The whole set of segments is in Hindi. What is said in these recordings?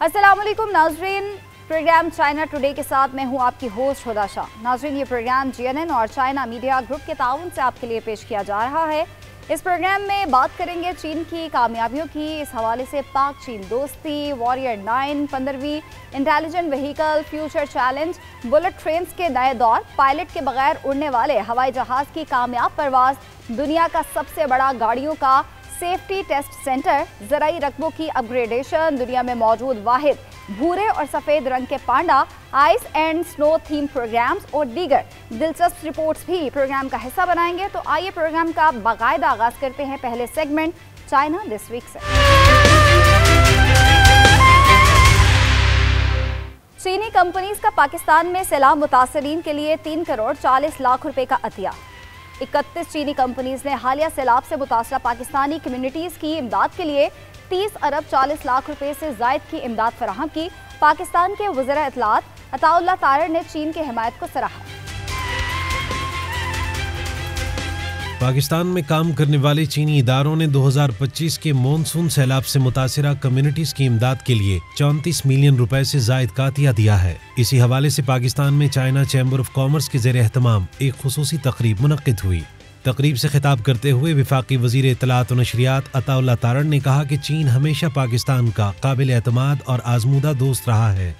अस्सलामुअलैकुम नाजरीन, प्रोग्राम चाइना टुडे के साथ मैं हूं आपकी होस्ट हुदा शाह। नाजरीन, ये प्रोग्राम GNN और चाइना मीडिया ग्रुप के ताउन से आपके लिए पेश किया जा रहा है। इस प्रोग्राम में बात करेंगे चीन की कामयाबियों की। इस हवाले से पाक चीन दोस्ती, वॉरियर 9, 15वीं intelligent vehicle future challenge, bullet train के नए दौर, पायलट के बगैर उड़ने वाले हवाई जहाज की कामयाब परवाज, दुनिया का सबसे बड़ा गाड़ियों का सेफ्टी टेस्ट सेंटर, ज़राई रकबों की अपग्रेडेशन, दुनिया में मौजूद वाहिद भूरे और सफ़ेद रंग के panda, ice and snow theme programs और दीगर दिलचस्प रिपोर्ट्स भी प्रोग्राम का हिस्सा बनाएंगे। तो आइए प्रोग्राम का बाकायदा आगाज करते हैं पहले सेगमेंट चाइना दिस वीक से। चीनी कंपनीज का पाकिस्तान में सैलाब मुतासरीन के लिए 3 करोड़ 40 लाख रुपए का अतिया। 31 चीनी कंपनीज ने हालिया सैलाब से मुतासरा पाकिस्तानी कम्युनिटीज की इमदाद के लिए 30 अरब 40 लाख रुपए से जायद की इमदाद फराहम की। पाकिस्तान के वज़ीर इत्तलात अताउल्लाह तारर ने चीन की हिमायत को सराहा। पाकिस्तान में काम करने वाले चीनी इदारों ने 2025 के मॉनसून सैलाब से मुतासिरा कम्युनिटीज की इमदाद के लिए 34 मिलियन रुपए से जायद का अतिया दिया है। इसी हवाले से पाकिस्तान में चाइना चैम्बर ऑफ कॉमर्स के ज़ेर एहतमाम एक खुसूसी तकरीब मुनक्किद हुई। तकरीब से खिताब करते हुए वफाकी वज़ीर इत्तलात और नशरियात अताउल्लाह तारर ने कहा कि चीन हमेशा पाकिस्तान का काबिल एतमाद और आजमूदा दोस्त रहा है।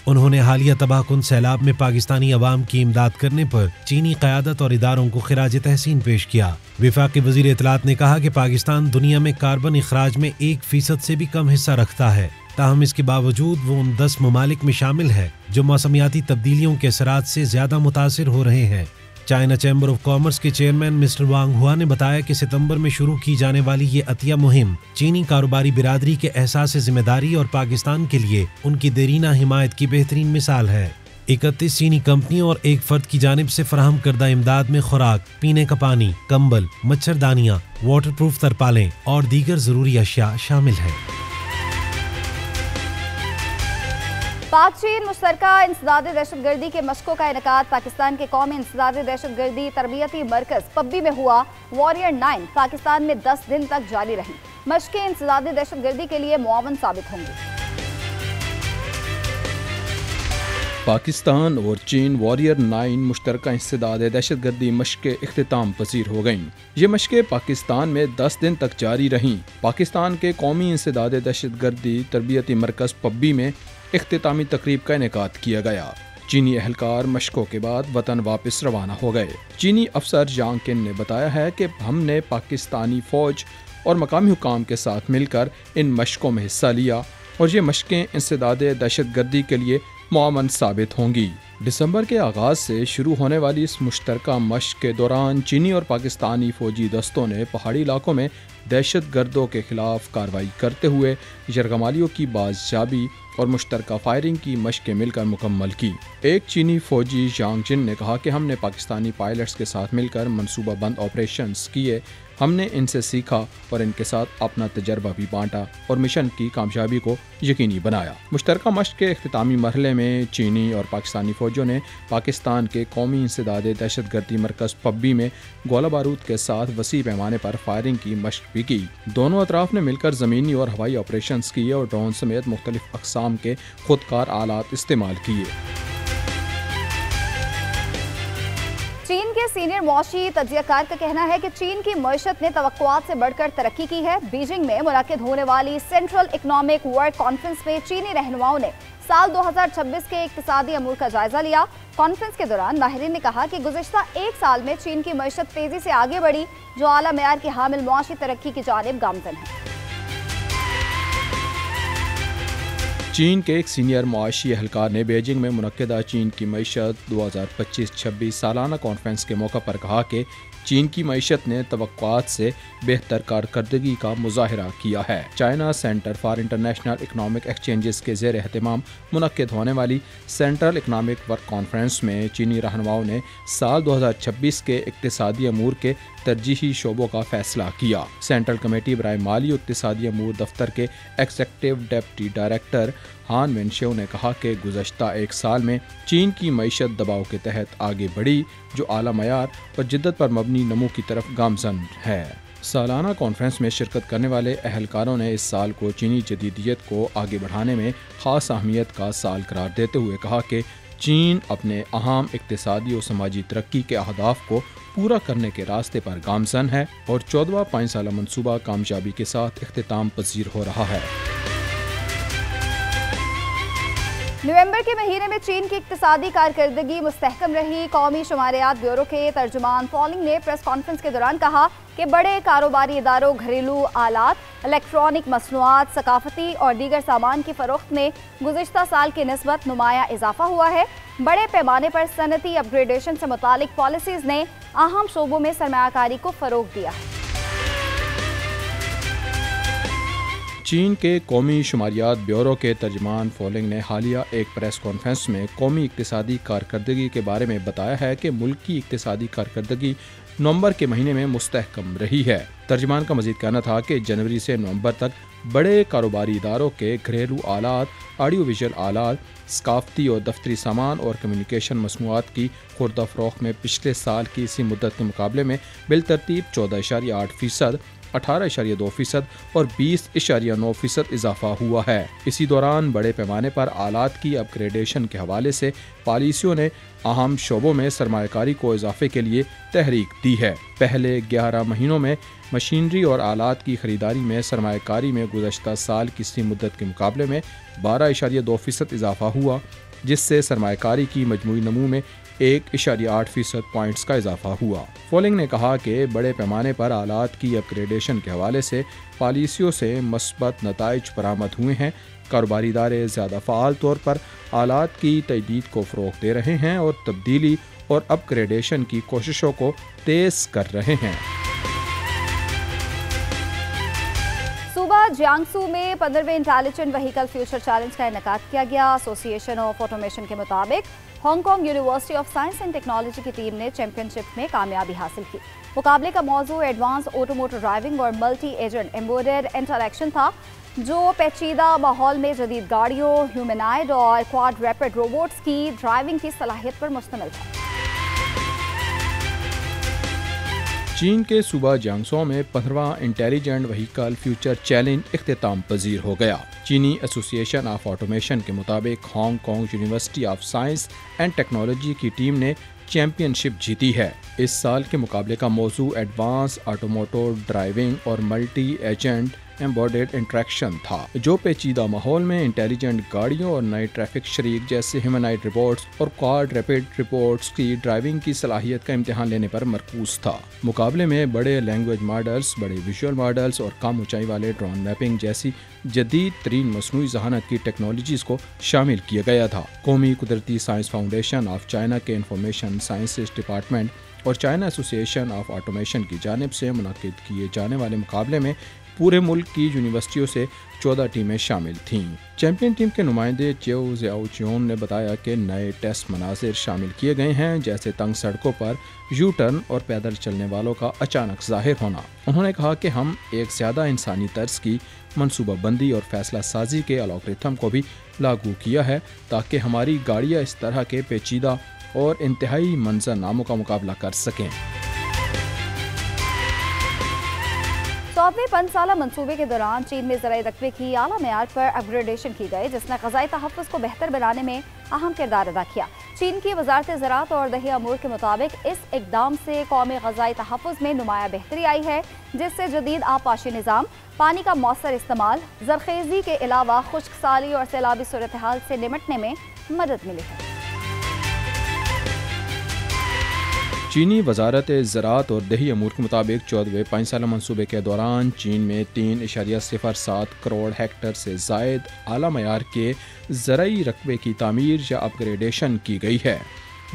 उन्होंने हालिया तबाहकुन सैलाब में पाकिस्तानी अवाम की इमदाद करने पर चीनी क़यादत और इदारों को खिराज तहसीन पेश किया। वफाकी वज़ीर इत्तलात ने कहा कि पाकिस्तान दुनिया में कार्बन इखराज में 1% से भी कम हिस्सा रखता है, ताहम इसके बावजूद वो उन 10 ममालिक में शामिल है जो मौसमियाती तब्दीलियों के असरात से ज्यादा मुतासिर हो रहे हैं। चाइना चैम्बर ऑफ कॉमर्स के चेयरमैन मिस्टर वांग हुआ ने बताया कि सितंबर में शुरू की जाने वाली ये अतिया मुहिम चीनी कारोबारी बिरादरी के एहसास जिम्मेदारी और पाकिस्तान के लिए उनकी देरीना हिमायत की बेहतरीन मिसाल है। 31 चीनी कंपनियों और एक फर्द की जानिब से फराहम करदा इमदाद में खुराक, पीने का पानी, कंबल, मच्छरदानियाँ, वाटर प्रूफ तरपालें और दीगर जरूरी अशिया शामिल है। पाक चीन मुश्तरका इंसदाद दहशतगर्दी के मशकों का इनेकाद पाकिस्तान के कौमी इंसदाद दहशतगर्दी तरबियती मरकज पब्बी में हुआ। वॉरियर 9 पाकिस्तान में 10 दिन तक जारी रही। मशकें इंसदाद दहशतगर्दी के लिए मुआवन साबित होंगी। पाकिस्तान और चीन वॉरियर 9 मुश्तरका इंसदाद दहशतगर्दी मशकें इख्तिताम पसीर हो गईं। ये मशकें पाकिस्तान में 10 दिन तक जारी रहीं। पाकिस्तान के कौमी इंसदाद दहशतगर्दी तरबियती मरकज पब्बी में इख्तितामी तकरीब का इनेकाद किया गया। चीनी अहलकार मशकों के बाद वतन वापस रवाना हो गए। चीनी अफसर जांग किन ने बताया है कि हमने पाकिस्तानी फौज और मकामी हुकाम के साथ मिलकर इन मशकों में हिस्सा लिया और ये मशकें इंसदाद दहशतगर्दी के लिए मुआवन साबित होंगी। दिसंबर के आगाज से शुरू होने वाली इस मुश्तरका मशक के दौरान चीनी और पाकिस्तानी फौजी दस्तों ने पहाड़ी इलाकों में दहशत गर्दों के खिलाफ कार्रवाई करते हुए यरगमालियों की बाज़ाबी और मुश्तरका फायरिंग की मशकें मिलकर मुकम्मल की। एक चीनी फौजी यांग जिन ने कहा कि हमने पाकिस्तानी पायलट्स के साथ मिलकर मनसूबाबंद ऑपरेशंस किए। हमने इनसे सीखा और इनके साथ अपना तजर्बा भी बांटा और मिशन की कामयाबी को यकीनी बनाया। मुश्तरका मशक के इख्तितामी मरहले में चीनी और पाकिस्तानी फौजों ने पाकिस्तान के कौमी इंसदाद दहशतगर्दी मरकज पब्बी में गोला बारूद के साथ वसी पैमाने पर फायरिंग की मशक भी की। दोनों अतराफ ने मिलकर ज़मीनी और हवाई ऑपरेशंस किए और ड्रोन समेत मुख्तलिफ अक़साम के खुदकार आलात इस्तेमाल किए। चीन के सीनियर मौशी तज्जियाकार का कहना है कि चीन की मईशत ने तवक्कुआत से बढ़कर तरक्की की है। बीजिंग में मुनक्किद होने वाली सेंट्रल इकनॉमिक वर्क कॉन्फ्रेंस में चीनी रहनुमाओं ने साल 2026 के इक्तिसादी अमूर का जायजा लिया। कॉन्फ्रेंस के दौरान माहिरीन ने कहा कि गुज़िश्ता एक साल में चीन की मईशत तेजी से आगे बढ़ी, जो आला मेयार की हामिल मुआशी तरक्की की जानिब गामज़न है। चीन के एक सीनियर मुआशी अहलकार ने बीजिंग में मुनक्किदा चीन की मईशत 2025-26 सालाना कॉन्फ्रेंस के मौका पर कहा कि चीन की मईशत ने तवक्कुआत से बेहतर कारकर्दगी का मुजाहिरा किया है। China centre for international economic exchanges के ज़ेर एहतमाम मुनक्किद होने वाली सेंट्रल इकनॉमिक वर्क कॉन्फ्रेंस में चीनी रहनुमाओं ने साल 2026 के इक्तिसादी अमूर के तरजीही शोबों का फैसला किया। सेंट्रल कमेटी बराए माली और इक्तिसादी अमूर दफ्तर के एग्जीक्यूटिव डिप्टी डायरेक्टर हान वेनशेव ने कहा कि गुज़श्ता एक साल में चीन की मईशत दबाव के तहत आगे बढ़ी, जो आला मयार और जिद्दत पर मबनी नमू की तरफ गामज़न है। सालाना कॉन्फ्रेंस में शिरकत करने वाले अहलकारों ने इस साल को चीनी जदीदियत को आगे बढ़ाने में ख़ास अहमियत का साल करार देते हुए कहा कि चीन अपने अहम इक़्तिसादी और समाजी तरक्की के अहदाफ को पूरा करने के रास्ते पर गामजन है और 14वां 5 साला मनसूबा कामयाबी के साथ इख्तिताम पजीर हो रहा है। नवंबर के महीने में चीन की इक्तिसादी कारकर्दगी मुस्तहकम रही। कौमी शुमारियात ब्यूरो के तर्जुमान फॉलिंग ने प्रेस कॉन्फ्रेंस के दौरान कहा कि बड़े कारोबारी इदारों, घरेलू आलात, इलेक्ट्रॉनिक मसनूआत, सकाफती और दीगर सामान की फरोख्त में गुज़िश्ता साल की निस्बत नुमाया इजाफा हुआ है। बड़े पैमाने पर सनती अपग्रेडेशन से मुतालिक पॉलिसीज़ ने अहम शोबों में सरमायाकारी को फ़रोग दिया है। चीन के कौमी शुमारियात ब्यूरो के तर्जुमान फॉलिंग ने हालिया एक प्रेस कॉन्फ्रेंस में कौमी इक्तिसादी कारकर्दगी के बारे में बताया है कि मुल्क की इक्तिसादी कारकर्दगी नवंबर के महीने में मुस्तहकम रही है। तर्जुमान का मजीद कहना था कि जनवरी से नवंबर तक बड़े कारोबारी इदारों के घरेलू आलात, ऑडियो विजुअल आलात, सकाफती और दफ्तरी सामान और कम्युनिकेशन मसनूआत की खुर्दा फरोख्त में पिछले साल की इसी मुद्दत के मुकाबले में बिलतरतीब 14.8%, 18.2% और 20.9% इजाफा हुआ है। इसी दौरान बड़े पैमाने पर आलात की अपग्रेडेशन के हवाले से पॉलिसियों ने अहम शोबों में सरमायाकारी को इजाफे के लिए तहरीक दी है। पहले 11 महीनों में मशीनरी और आलात की खरीदारी में सरमायाकारी में गुज़श्ता साल की इसी मुद्दत के मुकाबले में 12.2% इजाफा हुआ, जिससे सरमायाकारी की मजमूई नमू में 1.8% पॉइंट्स का इजाफा हुआ। फॉलिंग ने कहा कि बड़े पैमाने पर आलात की अपग्रेडेशन के हवाले से पॉलिसियों से मस्बत नताइज बरामद हुए हैं। कारोबारी इदारे ज़्यादा फ़ाल तौर पर आलात की तजदीद को फ़रोग़ दे रहे हैं और तब्दीली और अपग्रेडेशन की कोशिशों को तेज़ कर रहे हैं। सूबा जियांगसू में 15वें इंटेलिजेंट व्हीकल फ्यूचर चैलेंज का इनेकाद किया गया। एसोसिएशन ऑफ ऑटोमेशन के मुताबिक Hong Kong university of science and technology की टीम ने चैंपियनशिप में कामयाबी हासिल की। मुकाबले का मौजू एडवांस ऑटोमोटिव ड्राइविंग और मल्टी एजेंट एम्बेडेड इंटरैक्शन था, जो पेचीदा माहौल में जदीद गाड़ियों, ह्यूमनॉइड और क्वाड रैपिड रोबोट्स की ड्राइविंग की सलाहियत पर मुश्तमिल था। चीन के सूबा जियांगसू में 15वां इंटेलिजेंट व्हीकल फ्यूचर चैलेंज इख्तिताम पजीर हो गया। चीनी एसोसिएशन ऑफ ऑटोमेशन के मुताबिक Hong Kong university of science and technology की टीम ने चैंपियनशिप जीती है। इस साल के मुकाबले का मौजू एडवांस ऑटोमोटिव ड्राइविंग और मल्टी एजेंट एम्बेडेड इंटरेक्शन था, जो पेचीदा माहौल में इंटेलिजेंट गाड़ियों और नए ट्रैफिक शरीक जैसे ह्यूमनॉइड रोबोट्स और क्वाड रैपिड रोबोट्स की ड्राइविंग की सलाहियत का इम्तिहान लेने पर मरकूज था। मुकाबले में बड़े लैंग्वेज मॉडल्स, बड़े विजुअल मॉडल्स और कम ऊंचाई वाले ड्रोन मैपिंग जैसी जदीद तरीन मसनूई जहानत की टेक्नोलॉजीज को शामिल किया गया था। कौमी कुदरती साइंस फाउंडेशन ऑफ चाइना के इंफॉर्मेशन साइंसेज डिपार्टमेंट और चाइना एसोसिएशन ऑफ ऑटोमेशन की जानिब से मुनक्किद किए जाने वाले मुकाबले में पूरे मुल्क की यूनिवर्सिटियों से 14 टीमें शामिल थीं। चैंपियन टीम के नुमाइंदे चियो ज़ियाओचियोन ने बताया कि नए टेस्ट मनाजिर शामिल किए गए हैं, जैसे तंग सड़कों पर यू टर्न और पैदल चलने वालों का अचानक जाहिर होना। उन्होंने कहा कि हम एक ज़्यादा इंसानी तर्ज की मनसूबाबंदी और फैसला साजी के एल्गोरिथम को भी लागू किया है, ताकि हमारी गाड़ियाँ इस तरह के पेचीदा और इंतहाई मंजरनामों का मुकाबला कर सकें। 100वें 5 साला मंसूबे के दौरान चीन में ज़राई रकबे की आला मेयार पर अपग्रेडेशन की गई, जिसने ग़ज़ाई तहफ़्फ़ुज़ को बेहतर बनाने में अहम किरदार अदा किया। चीन की वज़ारत ज़राअत और दही अमूर के मुताबिक इस इक़दाम से कौमी ग़ज़ाई तहफ़्फ़ुज़ में नुमाया बेहतरी आई है, जिससे जदीद आबपाशी निज़ाम, पानी का मौसर इस्तेमाल, ज़रख़ेज़ी के अलावा खुश्क साली और सैलाबी सूरत हाल से निमटने में मदद मिली है। चीनी वजारत ज़राअत और दही अमूर के मुताबिक 14वें 5 साला मनसूबे के दौरान चीन में 3.07 करोड़ हेक्टर से ज़ायद आला मयार के ज़राई रकबे की तामीर या अपग्रेडेशन की गई है,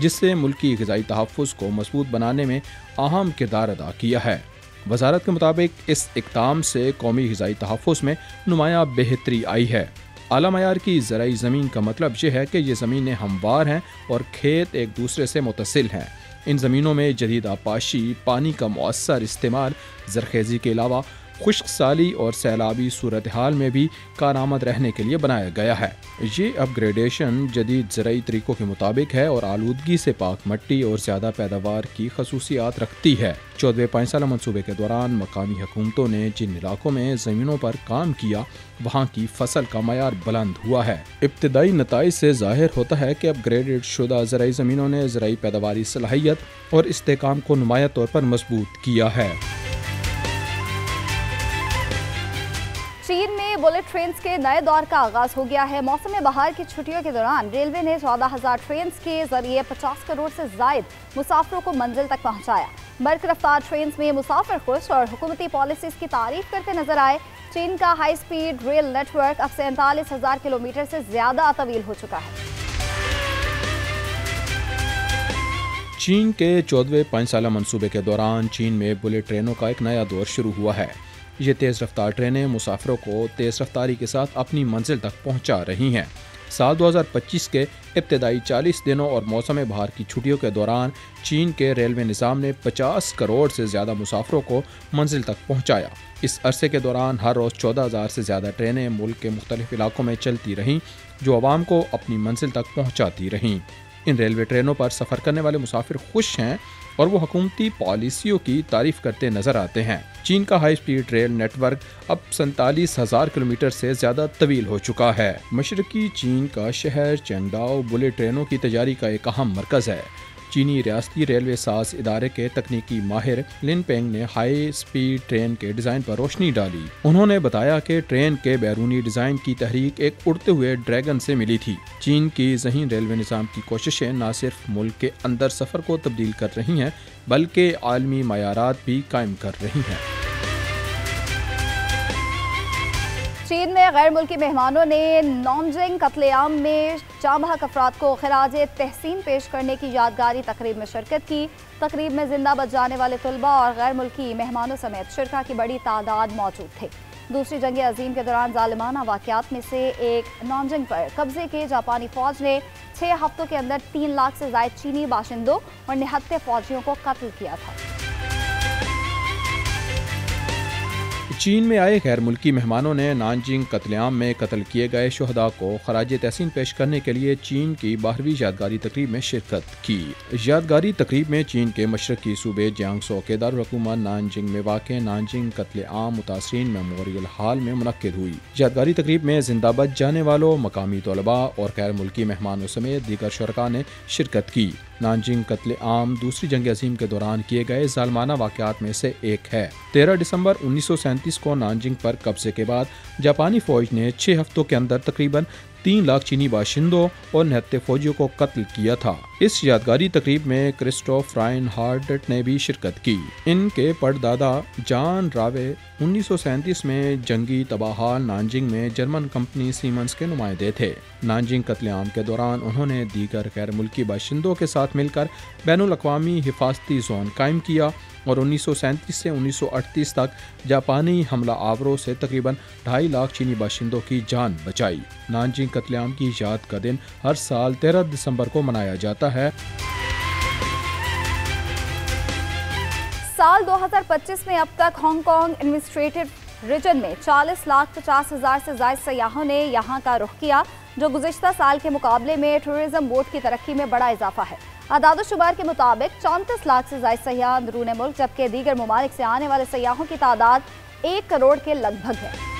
जिससे मुल्की ग़ज़ाई तहफ़्फ़ुज़ को मज़बूत बनाने में अहम किरदार अदा किया है। वजारत के मुताबिक इस इक़दाम से कौमी ग़ज़ाई तहफ़्फ़ुज़ में नुमाया बेहतरी आई है। आला मयार की ज़राई ज़मीन का मतलब यह है कि ये ज़मीनें हमवार हैं और खेत एक दूसरे से मुतसिल हैं। इन ज़मीनों में जदीद आबपाशी, पानी का मौसर इस्तेमाल, ज़रख़ेज़ी के अलावा खुश्क साली और सैलाबी सूरत हाल में भी कारआमद रहने के लिए बनाया गया है। ये अपग्रेडेशन जदीद ज़राई तरीक़ों के मुताबिक है और आलूदगी से पाक मट्टी और ज़्यादा पैदावार की खसूसियात रखती है। 14वें 5 साला मनसूबे के दौरान मकामी हुकूमतों ने जिन इलाकों में ज़मीनों पर काम किया वहाँ की फसल का मयार बुलंद हुआ है। इब्तदाई नताइज से ज़ाहिर होता है कि अपग्रेडेड शुदा ज़राई ज़मीनों ने ज़राई पैदावारी सलाहियत और इस्तेकाम को नुमाया तौर पर मजबूत किया है। चीन में बुलेट ट्रेन के नए दौर का आगाज हो गया है। मौसम बहार की छुट्टियों के दौरान रेलवे ने 14,000 ट्रेन के जरिए 50 करोड़ से जायद मुसाफिरों को मंजिल तक पहुंचाया। बर्क रफ्तार ट्रेन में मुसाफिर खुश और हुकूमती पॉलिसीज की तारीफ करते नजर आए। चीन का हाई स्पीड रेल नेटवर्क अब 47,000 किलोमीटर से ज्यादा तवील हो चुका है। चीन के 14वें 5 साला मनसूबे के दौरान चीन में बुलेट ट्रेनों का एक नया दौर शुरू हुआ है। ये तेज़ रफ्तार ट्रेनें मुसाफिरों को तेज़ रफ्तारी के साथ अपनी मंजिल तक पहुंचा रही हैं। साल 2025 के इब्तदाई 40 दिनों और मौसम बहार की छुट्टियों के दौरान चीन के रेलवे निज़ाम ने 50 करोड़ से ज़्यादा मुसाफिरों को मंजिल तक पहुंचाया। इस अरसे के दौरान हर रोज़ 14,000 से ज़्यादा ट्रेनें मुल्क के मुख्तलिफ इलाकों में चलती रहीं, जो आवाम को अपनी मंजिल तक पहुँचाती रहीं। इन रेलवे ट्रेनों पर सफ़र करने वाले मुसाफिर खुश हैं और वो हुकूमती पॉलिसियों की तारीफ करते नजर आते हैं। चीन का हाई स्पीड रेल नेटवर्क अब 47,000 किलोमीटर से ज़्यादा तवील हो चुका है। मशरकी चीन का शहर चेंगडाओ बुलेट ट्रेनों की तैयारी का एक अहम मरकज़ है। चीनी रियासती रेलवे साज इदारे के तकनीकी माहिर लिन पेंग ने हाई स्पीड ट्रेन के डिज़ाइन पर रोशनी डाली। उन्होंने बताया कि ट्रेन के बैरूनी डिज़ाइन की तहरीक एक उड़ते हुए ड्रैगन से मिली थी। चीन की ज़हीन रेलवे निज़ाम की कोशिशें न सिर्फ मुल्क के अंदर सफ़र को तब्दील कर रही हैं, बल्कि आलमी मयारात भी कायम कर रही हैं। चीन में गैर मुल्की मेहमानों ने नानजिंग कत्लेआम में जाँ-बहक अफराद को खिराज तहसीन पेश करने की यादगारी तकरीब में शिरकत की। तकरीब में जिंदा बच जाने वाले तलबा और गैर मुल्की मेहमानों समेत शिरका की बड़ी तादाद मौजूद थे। दूसरी जंग अजीम के दौरान जालिमाना वाक़यात में से एक नानजिंग पर कब्जे के जापानी फौज ने 6 हफ्तों के अंदर 3 लाख से ज़ायद चीनी बाशिंदों और निहत्ते फौजियों को कत्ल किया था। चीन में आए गैर मुल्की मेहमानों ने नानजिंग कत्लेआम में कत्ल किए गए शुहदा को खराज तहसीन पेश करने के लिए चीन की 12वीं यादगारी तकरीब में शिरकत की। यादगारी तकरीब में चीन के मशरकी सूबे जियांगसो के दारुल-हुकूमत नानजिंग में वाक़ नानजिंग कत्लेआम मुतासरीन मेमोरियल हॉल में मुनक्किद हुई। यादगारी तकरीब में जिंदा बच जाने वालों, मकामी तलबा और गैर मुल्की मेहमानों समेत दीगर शुरका ने शिरकत की। नानजिंग कत्लेआम दूसरी जंग अजीम के दौरान किए गए जालिमाना वाक़यात में से एक है। 13 दिसंबर 1937 को नानजिंग पर कब्जे के बाद जापानी फौज ने 6 हफ्तों के अंदर तकरीबन 3 लाख चीनी बाशिंदों और निहत्ते फौजियों को कत्ल किया था। इस यादगारी तकरीब में क्रिस्टोफ राइनहार्ट ने भी शिरकत की। इनके परदादा जान रावे 1937 में जंगी तबाहाल नानजिंग में जर्मन कंपनी सीमेंस के नुमाइंदे थे। नानजिंग कत्लेआम के दौरान उन्होंने दीगर गैर मुल्की बाशिंदों के साथ मिलकर बैनुल अक़वामी हिफाजती जोन कायम किया और 1937 से 1938 तक जापानी हमला आवरों से तकरीबन 2.5 लाख चीनी बाशिंदों की जान बचाई। नानजिंग कत्लेआम की याद का दिन हर साल 13 दिसंबर को मनाया जाता है। साल 2025 में अब तक हांगकांग एडमिनिस्ट्रेटिव रीजन में 40,50,000 से ज़ायद सयाहों ने यहाँ का रुख किया, जो गुज़िश्ता साल के मुकाबले में टूरिज्म बोर्ड की तरक्की में बड़ा इजाफा है। आदाद-ओ-शुमार के मुताबिक 34 लाख से ज़ायद सयाह अंदरून मुल्क, जबकि दीगर ममालिक से आने वाले सयाहों की तादाद 1 करोड़ के लगभग है।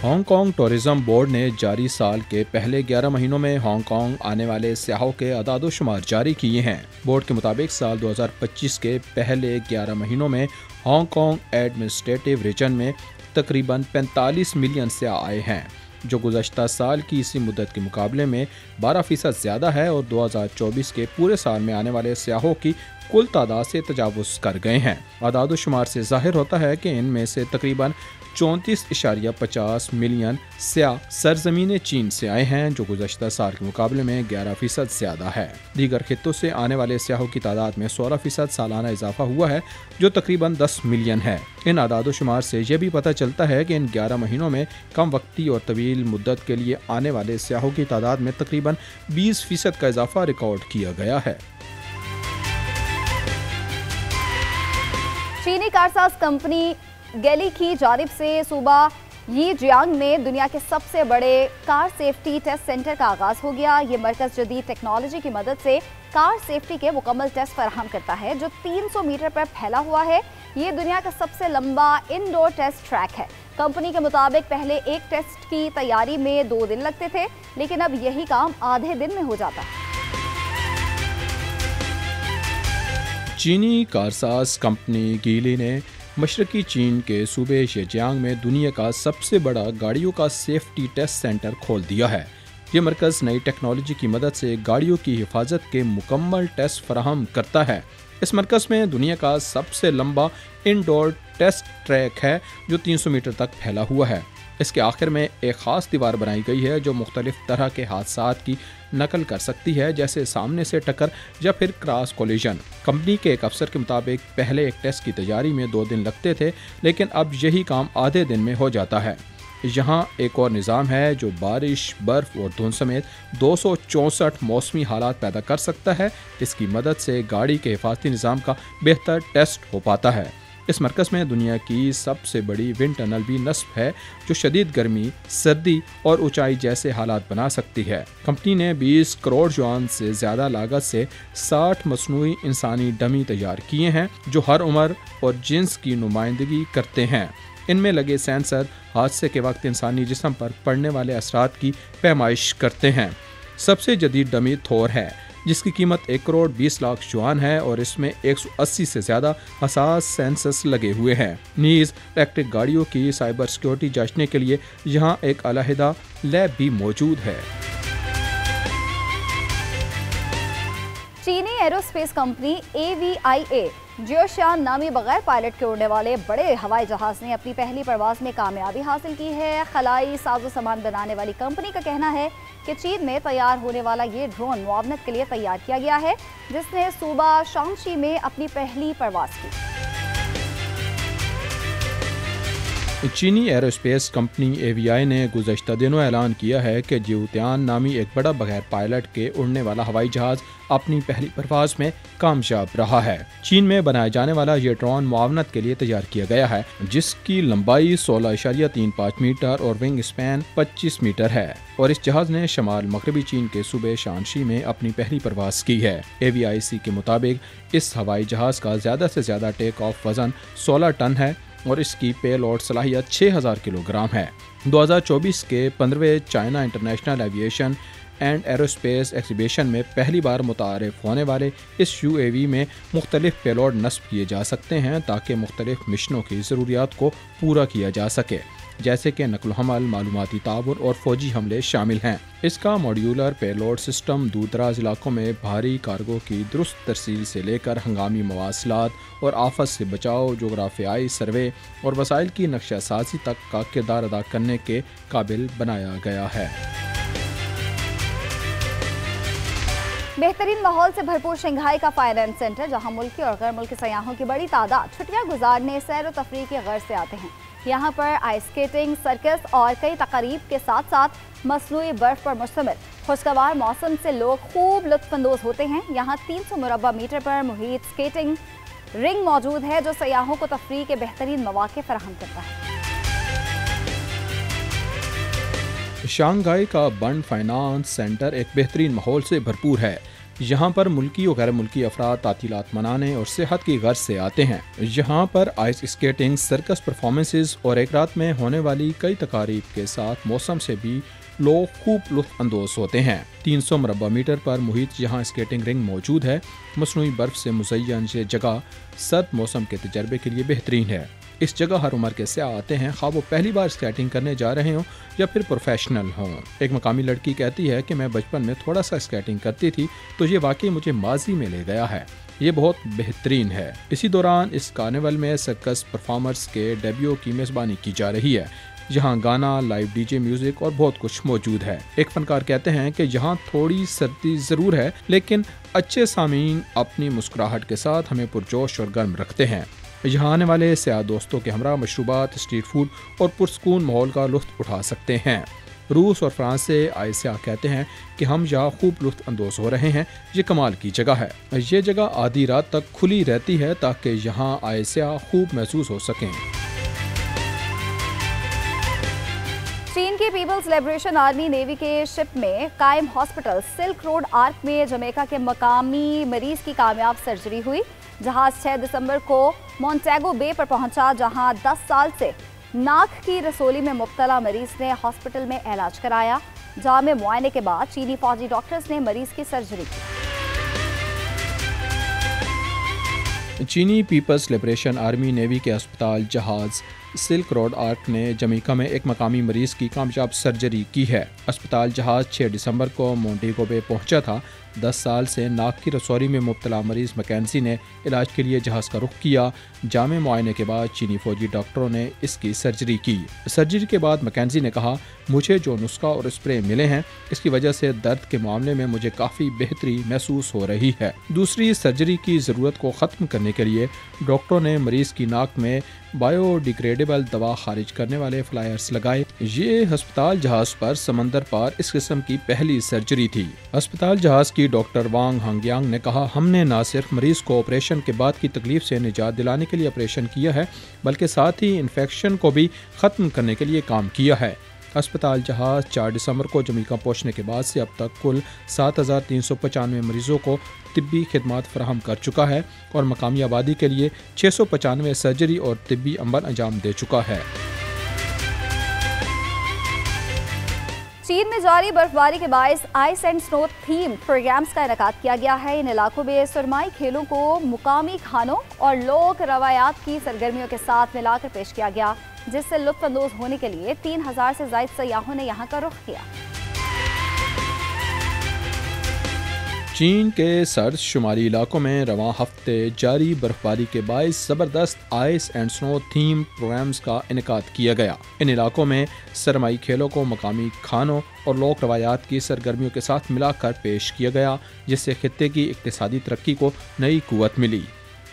हांगकांग टूरिज्म बोर्ड ने जारी साल के पहले 11 महीनों में हांगकांग आने वाले सयाहों के आदाद-ओ-शुमार जारी किए हैं। बोर्ड के मुताबिक साल 2025 के पहले 11 महीनों में हांगकांग एडमिनिस्ट्रेटिव रीजन में तकरीबन 45 मिलियन सयाह आए हैं, जो गुज़श्ता साल की इसी मुद्दत के मुकाबले में 12% ज़्यादा है और 2024 के पूरे साल में आने वाले सयाहों की कुल तादाद से तजावुज़ कर गए हैं। आदाद-ओ-शुमार से जाहिर होता है कि इनमें से तकरीबन 34.50 मिलियन सयाह सरजमीन चीन से आए हैं, जो गुज़श्ता साल के मुकाबले में 11% ज़्यादा है। दीगर खित्तों से आने वाले सयाहों की तादाद में 16% सालाना इजाफा हुआ है, जो तकरीबन 10 मिलियन है। इन आदाद-ओ-शुमार से यह भी पता चलता है कि इन 11 महीनों में कम वक्ती और तवील मुद्दत के लिए आने वाले सयाहों की तादाद में तकरीबन 20% का इजाफा रिकॉर्ड किया गया है। चीनी कारसाज कंपनी गेली की जानिब से सूबा यीजियांग में दुनिया के सबसे बड़े कार सेफ्टी टेस्ट सेंटर का आगाज हो गया। ये मरकज जदीद टेक्नोलॉजी की मदद से कार सेफ्टी के मुकम्मल टेस्ट फराहम करता है, जो 300 मीटर पर फैला हुआ है। ये दुनिया का सबसे लंबा इंडोर टेस्ट ट्रैक है। कंपनी के मुताबिक पहले एक टेस्ट की तैयारी में 2 दिन लगते थे, लेकिन अब यही काम आधे दिन में हो जाता है। चीनी कारसाज कंपनी गीली ने मशरकी चीन के सूबे शीजियांग में दुनिया का सबसे बड़ा गाड़ियों का सेफ्टी टेस्ट सेंटर खोल दिया है। ये मरकज़ नई टेक्नोलॉजी की मदद से गाड़ियों की हिफाजत के मुकम्मल टेस्ट फराहम करता है। इस मरकज़ में दुनिया का सबसे लंबा इंडोर टेस्ट ट्रैक है, जो 300 मीटर तक फैला हुआ है। इसके आखिर में एक ख़ास दीवार बनाई गई है जो मुख्तलिफ तरह के हादसात की नकल कर सकती है, जैसे सामने से टक्कर या फिर क्रॉस कोलिजन। कंपनी के एक अफसर के मुताबिक पहले एक टेस्ट की तैयारी में 2 दिन लगते थे, लेकिन अब यही काम आधे दिन में हो जाता है। यहाँ एक और निज़ाम है जो बारिश, बर्फ और धुंध समेत 264 मौसमी हालात पैदा कर सकता है। इसकी मदद से गाड़ी के हिफाजती निज़ाम का बेहतर टेस्ट हो पाता है। इस मरकज़ में दुनिया की सबसे बड़ी विंड टनल भी नस्ब है, जो शदीद गर्मी, सर्दी और ऊंचाई जैसे हालात बना सकती है। कंपनी ने 20 करोड़ युआन से ज़्यादा लागत से 60 मसनूई इंसानी डमी तैयार किए हैं, जो हर उम्र और जिन्स की नुमाइंदगी करते हैं। इनमें लगे सेंसर हादसे के वक्त इंसानी जिस्म पर पड़ने वाले असरात की पैमाइश करते हैं। सबसे जदीद डमी थोर है, जिसकी कीमत 1 करोड़ 20 लाख युआन है और इसमें 180 से ज़्यादा हसास सेंसर्स लगे हुए हैं। नीज इलेक्ट्रिक गाड़ियों की साइबर सिक्योरिटी जांचने के लिए यहाँ एक अलहदा लैब भी मौजूद है। चीनी एरोस्पेस कंपनी AVIA जियोशान नामी बगैर पायलट के उड़ने वाले बड़े हवाई जहाज ने अपनी पहली परवाज में कामयाबी हासिल की है। खलाई साजो सामान बनाने वाली कंपनी का कहना है कि चीन में तैयार होने वाला ये ड्रोन मुआवनत के लिए तैयार किया गया है, जिसने सूबा शांशी में अपनी पहली परवाज की। चीनी एरोस्पेस कंपनी AVI ने गुज़श्ता दिनों ऐलान किया है कि जियोतियान नामी एक बड़ा बगैर पायलट के उड़ने वाला हवाई जहाज अपनी पहली परवाज में कामयाब रहा है। चीन में बनाए जाने वाला ये ड्रोन मुआवनत के लिए तैयार किया गया है, जिसकी लंबाई 16.35 मीटर और विंग स्पैन 25 मीटर है, और इस जहाज ने शमाल मगरबी चीन के सूबे शानशी में अपनी पहली परवाज की है। AVIC के मुताबिक इस हवाई जहाज का ज़्यादा से ज़्यादा टेक ऑफ वजन 16 टन है और इसकी पेलोड सलाहियत 6000 किलोग्राम है। 2024 के 15वें China International Aviation and Aerospace Exhibition में पहली बार मुतारिफ होने वाले इस UAV में मुख्तलिफ पेलोड नस्ब किए जा सकते हैं, ताकि मुख्तलिफ मिशनों की ज़रूरियात को पूरा किया जा सके, जैसे कि नकल हमल, मालूमाती ताबुर और फौजी हमले शामिल हैं। इसका मॉड्यूलर पेलोड सिस्टम दूर दराज इलाकों में भारी कार्गो की दुरुस्त तरसील से लेकर हंगामी मवासलात और आफत से बचाव, जोग्राफियाई सर्वे और वसाइल की नक्शा साजी तक का किरदार अदा करने के काबिल बनाया गया है। बेहतरीन माहौल से भरपूर शंघाई का फाइनेंस सेंटर, जहां मुल्की और गैर मुल्की सयाहों की बड़ी तादाद छुट्टियां गुजारने, सैर व तफरीह की गर्ज से आते हैं। यहाँ पर आइस स्केटिंग, सर्कस और कई तकारीब के साथ साथ मसनूई बर्फ पर मुश्तमिल खुशगवार मौसम से लोग खूब लुत्फानंदोज होते हैं। यहाँ 300 मुरब्बा मीटर पर मुहित स्केटिंग रिंग मौजूद है, जो सयाहों को तफरीह के बेहतरीन मौके फराहम करता है। शंघाई का बंड फाइनेंस सेंटर एक बेहतरीन माहौल से भरपूर है। यहाँ पर मुल्की और गैर मुल्की अफराद तातीलात मनाने और सेहत की गर्ज से आते हैं। यहाँ पर आइस स्केटिंग, सर्कस परफॉर्मेंसेस और एक रात में होने वाली कई तकारीब के साथ मौसम से भी लोग खूब लुत्फ अंदोज होते हैं। 300 मुरब्बा मीटर पर मुहित यहाँ स्केटिंग रिंग मौजूद है। मसनूई बर्फ से मुज़य्यन ये जगह सर्द मौसम के तजर्बे के लिए बेहतरीन है। इस जगह हर उम्र के सयाह आते हैं, खा वो पहली बार स्केटिंग करने जा रहे हों या फिर प्रोफेशनल हों। एक मकामी लड़की कहती है कि मैं बचपन में थोड़ा सा स्केटिंग करती थी, तो ये वाकई मुझे माजी में ले गया है। ये बहुत बेहतरीन है। इसी दौरान इस कार्निवल में सर्कस परफॉर्मर्स के डेब्यू की मेज़बानी की जा रही है। यहाँ गाना, लाइव DJ म्यूजिक और बहुत कुछ मौजूद है। एक फनकार कहते हैं कि यहाँ थोड़ी सर्दी ज़रूर है, लेकिन अच्छे सामीन अपनी मुस्कुराहट के साथ हमें पुरजोश और गर्म रखते हैं। यहाँ आने वाले सयाह दोस्तों के हमरा मशरूबात, स्ट्रीट फूड और पुरसकून माहौल का लुत्फ उठा सकते हैं। रूस और फ्रांस से आए सियाह कहते हैं कि हम यहाँ खूब लुत्फ अंदोज हो रहे हैं। ये कमाल की जगह है। ये जगह आधी रात तक खुली रहती है ताकि यहाँ आए सियाह खूब महसूस हो सकें। चीन की पीपल्स लिबरेशन आर्मी नेवी के शिप में कायम हॉस्पिटल सिल्क रोड आर्क में जमैका के मकामी मरीज की कामयाब सर्जरी हुई। जहाज 6 दिसंबर को मोंटेगो बे पर पहुंचा, जहां 10 साल से नाक की रसोली में मुब्तला मरीज ने हॉस्पिटल में इलाज कराया। जामे मुआयने के बाद चीनी फौजी डॉक्टर्स ने मरीज की सर्जरी की। चीनी पीपल्स लिबरेशन आर्मी नेवी के अस्पताल जहाज सिल्क रोड आर्क ने जमैका में एक मकामी मरीज की कामयाब सर्जरी की है। अस्पताल जहाज 6 दिसंबर को मोंटेगो बे पहुंचा था। 10 साल से नाक की रसौरी में मुब्तला मरीज मैकेंजी ने इलाज के लिए जहाज का रुख किया। जामे मुआयने के बाद चीनी फौजी डॉक्टरों ने इसकी सर्जरी की। सर्जरी के बाद मैकेंजी ने कहा, मुझे जो नुस्खा और स्प्रे मिले हैं इसकी वजह से दर्द के मामले में मुझे काफ़ी बेहतरी महसूस हो रही है। दूसरी सर्जरी की ज़रूरत को ख़त्म करने के लिए डॉक्टरों ने मरीज़ की नाक में बायोडिग्रेडेबल दवा खारिज करने वाले फ्लायर्स लगाए। ये अस्पताल जहाज पर समंदर पार इस किस्म की पहली सर्जरी थी। अस्पताल जहाज की डॉक्टर वांग हांगयांग ने कहा, हमने न सिर्फ मरीज को ऑपरेशन के बाद की तकलीफ से निजात दिलाने के लिए ऑपरेशन किया है बल्कि साथ ही इन्फेक्शन को भी ख़त्म करने के लिए काम किया है। अस्पताल जहाज 4 दिसंबर को जमैका पहुंचने के बाद से अब तक कुल 7,395 मरीजों को तिब्बी खिदमात फराहम कर चुका है और मकामी आबादी के लिए 695 सर्जरी और तिब्बी अमल अंजाम दे चुका है। चीन में जारी बर्फबारी के बायस ice and snow theme programs का इनेकाद किया गया है। इन इलाकों में सुरमाई खेलों को मुकामी खानों और लोक रवायात की सरगर्मियों के साथ मिलाकर पेश किया गया, जिससे लुत्फ अंदोज होने के लिए 3000 से ज्यादा सयाहों ने यहाँ का रुख किया। चीन के सर्द शुमारी इलाकों में रवां हफ्ते जारी बर्फबारी के बायस ज़बरदस्त ice and snow theme programs का इनेकाद किया गया। इन इलाकों में सरमाई खेलों को मकामी खानों और लोक रवायात की सरगर्मियों के साथ मिलाकर पेश किया गया, जिससे खित्ते की इक्तिसादी तरक्की को नई कुव्वत मिली।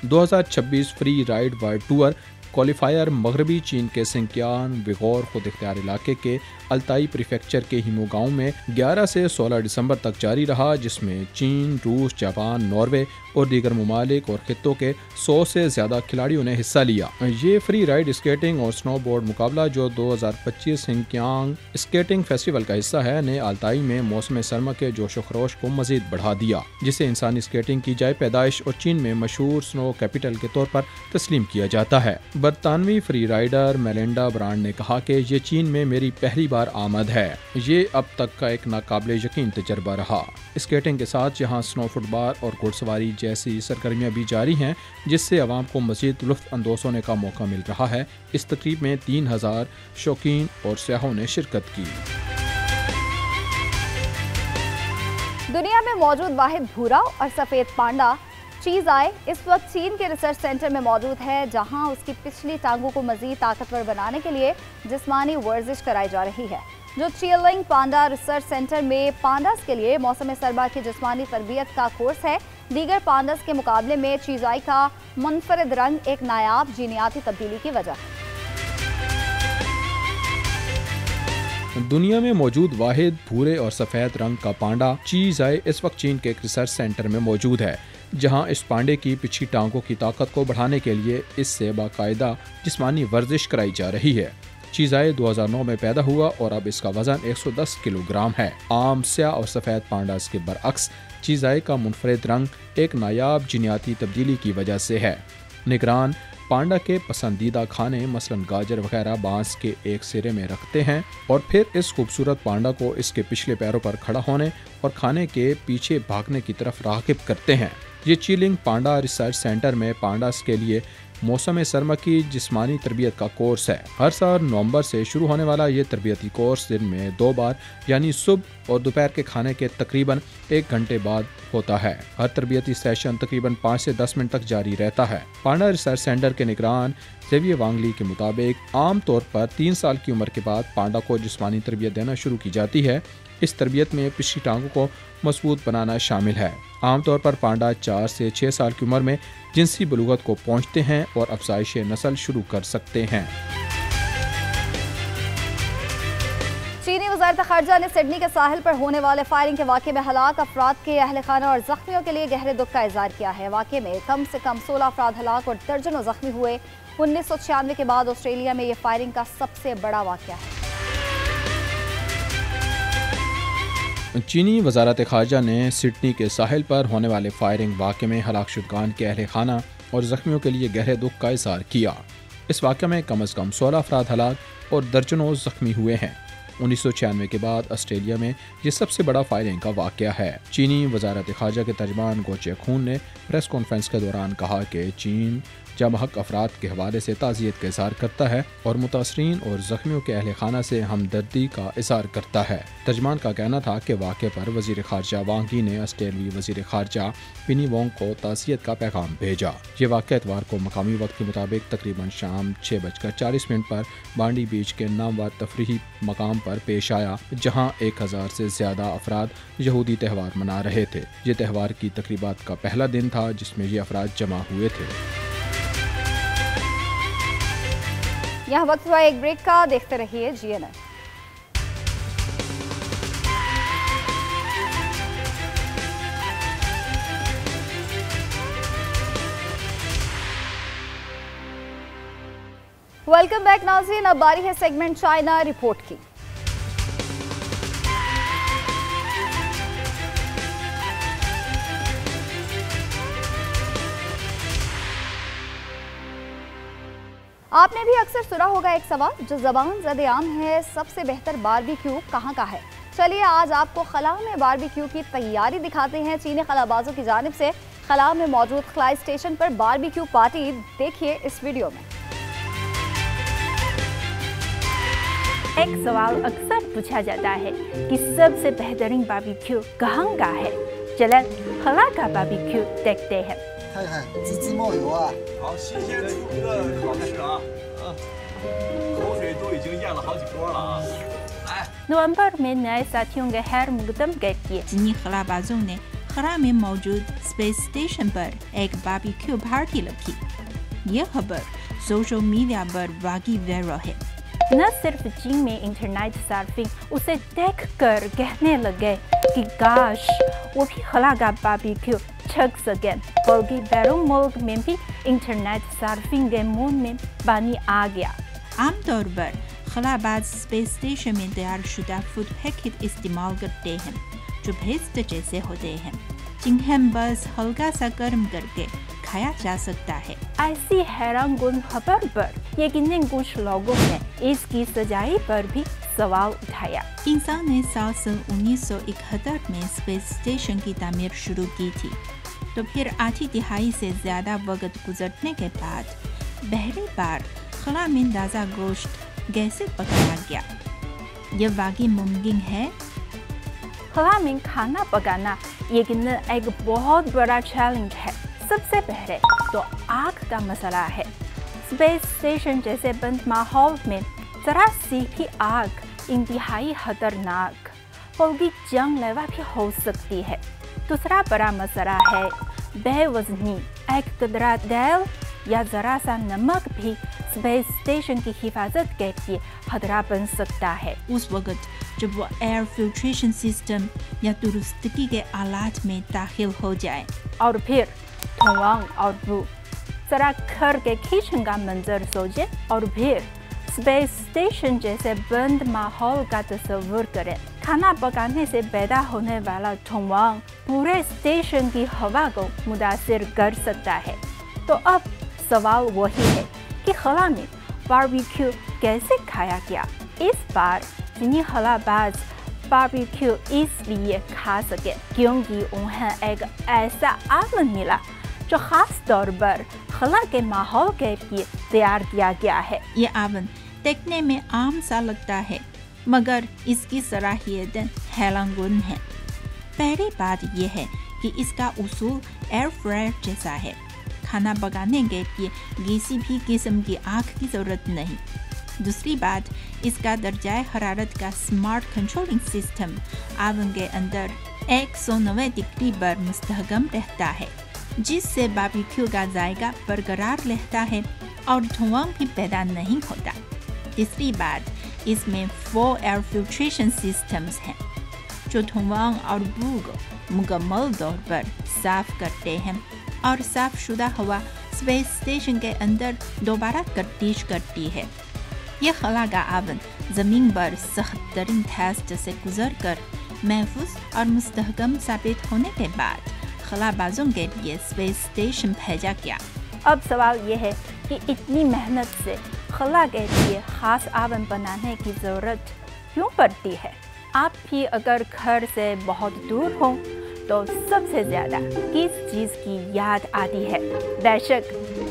2026 free ride world tour qualifier मगरबी चीन के सिंकियान विगोर खुद इख्तियार इलाके के अल्ताई प्रीफेक्चर के हिमो गांव में 11 से 16 दिसंबर तक जारी रहा, जिसमें चीन, रूस, जापान, नॉर्वे और दीगर ममालिक और खित्तों के 100 से ज़्यादा खिलाड़ियों ने हिस्सा लिया। ये फ्री राइड स्केटिंग और स्नोबोर्ड मुकाबला, जो 2025 सिंकियांग स्केटिंग फेस्टिवल का हिस्सा है, ने अल्ताई में मौसम सरमा के जोश व खरोश को मजीद बढ़ा दिया, जिसे इंसानी स्केटिंग की जाए पैदाइश और चीन में मशहूर स्नो कैपिटल के तौर पर तस्लीम किया जाता है। बरतानवी फ्री राइडर मेलिंडा ब्रांड ने कहा कि ये चीन में मेरी पहली बार आमद है। ये अब तक का एक नाकाबिले यकीन तजर्बा रहा। स्केटिंग के साथ यहाँ स्नो फुटबॉल और घुड़सवारी जैसी सरगर्मियाँ भी जारी हैं, जिससे आवाम को मजीद लुत्फ अंदोज होने का मौका मिल रहा है। इस तकरीब में 3000 शौकीन और सयाहों ने शिरकत की। दुनिया में मौजूद वाहिद भूरा और सफ़ेद पांडा चीज़ आए इस वक्त चीन के रिसर्च सेंटर में मौजूद है, जहां उसकी पिछली टांगों को मजीद ताकतवर बनाने के लिए जिस्मानी वर्जिश कराई जा रही है। जो चियलिंग पांडा रिसर्च सेंटर में पांडास के लिए मौसम सरमा की जिस्मानी तरबियत का कोर्स है, दीगर पांडास के मुकाबले में चीज़ाई का मुनफरिद रंग एक नायाब जीनियाती तब्दीली की वजह है। दुनिया में मौजूद वाहिद भूरे और सफ़ेद रंग का पांडा चीज़ आए इस वक्त चीन के एक रिसर्च सेंटर में मौजूद है, जहां इस पांडे की पिछली टांगों की ताकत को बढ़ाने के लिए इससे बाकायदा जिस्मानी वर्जिश कराई जा रही है। चीज़ाए 2009 में पैदा हुआ और अब इसका वजन 110 किलोग्राम है। आम स्याह और सफ़ेद पांडास के बरअक्स चीज़ाए का मुनफरिद रंग एक नायाब जीनियाती तब्दीली की वजह से है। निगरान पांडा के पसंदीदा खाने मसलन गाजर वगैरह बांस के एक सिरे में रखते हैं और फिर इस खूबसूरत पांडा को इसके पिछले पैरों पर खड़ा होने और खाने के पीछे भागने की तरफ राग़िब करते हैं। ये चिलिंग पांडा रिसर्च सेंटर में पांडास के लिए मौसम सरमा की जिस्मानी तरबियत का कोर्स है। हर साल नवंबर से शुरू होने वाला ये तरबियती कोर्स दिन में 2 बार यानी सुबह और दोपहर के खाने के तकरीबन 1 घंटे बाद होता है। हर तरबियती सेशन तकरीबन 5 से 10 मिनट तक जारी रहता है। पांडा रिसर्च सेंटर के निगरान जेवियर वांगली के मुताबिक आम तौर पर 3 साल की उम्र के बाद पांडा को जिस्मानी तरबियत देना शुरू की जाती है। इस तरबियत में पिछली टांगों को मजबूत बनाना शामिल है। आमतौर पर पांडा 4 से 6 साल की उम्र में जिनसी बलूगत को पहुंचते हैं और अफजाइश नस्ल शुरू कर सकते हैं। चीनी वज़ारत ख़ारजा ने सिडनी के साहिल पर होने वाले फायरिंग के वाक़े में हलाक अफराद के अहल खाना और ज़ख्मियों के लिए गहरे दुख का इज़हार किया है। वाक़े में कम से कम 16 अफराद हलाक और दर्जनों ज़ख्मी हुए। 1996 के बाद ऑस्ट्रेलिया में यह फायरिंग का सबसे बड़ा वाक़या है। चीनी वज़ारत ख़ारजा ने सिडनी के साहिल पर होने वाले फायरिंग वाक़े में हलाक शुदगान के अहल खाना और ज़ख्मियों के लिए गहरे दुख का इज़हार किया। इस वाक़े में कम से कम 16 अफराद हलाक और दर्जनों ज़ख्मी हुए हैं। 1996 के बाद ऑस्ट्रेलिया में ये सबसे बड़ा फायरिंग का वाक़या है। चीनी वज़ारत ख़ारजा के तर्जमान गोचे खून ने प्रेस कॉन्फ्रेंस के दौरान कहा कि चीन जामहक अफराद के हवाले से ताज़ियत का इज़हार करता है और मुतासरीन और ज़ख्मियों के अहल खाना से हमदर्दी का इज़हार करता है। तर्जमान का कहना था कि वाक़े पर वज़ीर ख़ारजा वांग यी ने ऑस्ट्रेलियाई वज़ीर ख़ारजा पेनी वोंग को ताज़ियत का पैगाम भेजा। ये वाक़या इतवार को मकामी वक्त के मुताबिक तकरीबन शाम 6:40 पर बांडी बीच के नामवर तफरीही मकाम पर पेश आया, जहाँ 1000 से ज़्यादा अफराद यहूदी त्यौहार मना रहे थे। ये त्यौहार की तकरीबात का पहला दिन था जिसमें ये अफराद जमा हुए थे। यहाँ वक्त हुआ एक ब्रेक का, देखते रहिए GNN। वेलकम बैक नाज़रीन, अब बारी है सेगमेंट चाइना रिपोर्ट की। आपने भी अक्सर सुना होगा एक सवाल जो ज़बान ज़द आम है, सबसे बेहतर बारबेक्यू कहाँ का है। चलिए आज आपको खला में बारबेक्यू की तैयारी दिखाते हैं। चीनी खलाबाजों की जानिब से खला में मौजूद खलाई स्टेशन पर बारबेक्यू पार्टी देखिए इस वीडियो में। एक सवाल अक्सर पूछा जाता है कि सबसे बेहतरीन बारबेक्यू कहाँ का है। चलें खला का बारबेक्यू देखते हैं। 看看滋滋冒油啊！ 好，新鲜出炉的烤翅啊，口水都已经咽了好几锅了啊！来， नवंबर में नए साथियों के खैर मुकदम कहती है। चीनी खलाबाजों ने खला में मौजूद स्पेस स्टेशन पर एक बारबेक्यू पार्टी रखी। ये खबर सोशल मीडिया पर वागी वायरल है। न सिर्फ चीन में इंटरनेट सर्फिंग उसे देखकर कहने लगे कि काश वो भी खला का बारबेक्यू छक सके, बल्कि बैरून मुल्क में भी इंटरनेट सर्फिंग के मूड में पानी आ गया। आमतौर पर खलाबाज स्पेस स्टेशन में तैयार शुदा फूड पैकेट इस्तेमाल करते हैं जो भेस्ट जैसे होते हैं, जिन्हें बस हल्का सा गर्म करके खाया जा सकता है। ऐसी हैरानकुन खबर पर यकीनन कुछ लोगों ने इसकी सच्चाई पर भी सवाल उठाया। इंसान ने साल 1971 में स्पेस स्टेशन की तामीर शुरू की थी, तो फिर आधी तिहाई से ज़्यादा वक्त गुजरने के बाद पहली बार खला में ताज़ा गोश्त कैसे पकाया गया, यह वाकई मुमकिन है। खला में खाना पकाना यकीनन एक बहुत बड़ा चैलेंज है। सबसे पहले तो आग का मसला है। स्पेस स्टेशन जैसे बंद माहौल में जरा सी भी आग इंतहाई खतरनाक बल्कि जानलेवा भी हो सकती है। दूसरा बड़ा मसला है बेवजनी। एक कतरा तेल या जरा सा नमक भी स्पेस स्टेशन की हिफाजत के लिए खतरा बन सकता है। उस वक्त जब वो एयर फिल्ट्रेशन सिस्टम या दुरुस्तगी के आलात में दाखिल हो जाए, और फिर धुआं और बू। जरा घर के किचन का मंजर सोचे और फिर स्पेस स्टेशन जैसे बंद माहौल का तस्वीर करें। खाना पकाने से पैदा होने वाला धुआं पूरे स्टेशन की हवा को मुतासिर कर सकता है। तो अब सवाल वही है कि खला में बारबेक्यू कैसे खाया गया। इस बार चीनी खलाबाज बारबेक्यू इसलिए खा सके क्योंकि उन्हें एक ऐसा ओवन मिला जो खास तौर पर खला के माहौल के लिए तैयार किया गया है। ये ओवन देखने में आम सा लगता है, मगर इसकी सलाहियतें हैरानकुन हैं। पहली बात यह है कि इसका उसूल एयर फ्रायर जैसा है। खाना पकाने के लिए किसी भी किस्म की आग की ज़रूरत नहीं। दूसरी बात, इसका दर्जाए हरारत का स्मार्ट कंट्रोलिंग सिस्टम ओवन के अंदर 190 डिग्री पर मुस्तहकम रहता है, जिससे बारबेक्यू का जायका बरकरार रहता है और धुआं भी पैदा नहीं होता। तीसरी बात, इसमें 4 एयर फिल्ट्रेशन सिस्टम्स हैं जो धुआं और बू को मुकम्मल तौर पर साफ करते हैं और साफ शुदा हवा स्पेस स्टेशन के अंदर दोबारा गर्दिश करती है। यह खला का आवन ज़मीन पर सख्त तरीन टेस्ट से गुजर कर महफूज और मुस्तहकम साबित होने के बाद खलाबाजों के लिए स्पेस स्टेशन भेजा गया। अब सवाल यह है कि इतनी मेहनत से खला के लिए ख़ास आवन बनाने की ज़रूरत क्यों पड़ती है? आप भी अगर घर से बहुत दूर हो तो सबसे ज़्यादा किस चीज़ की याद आती है? बेशक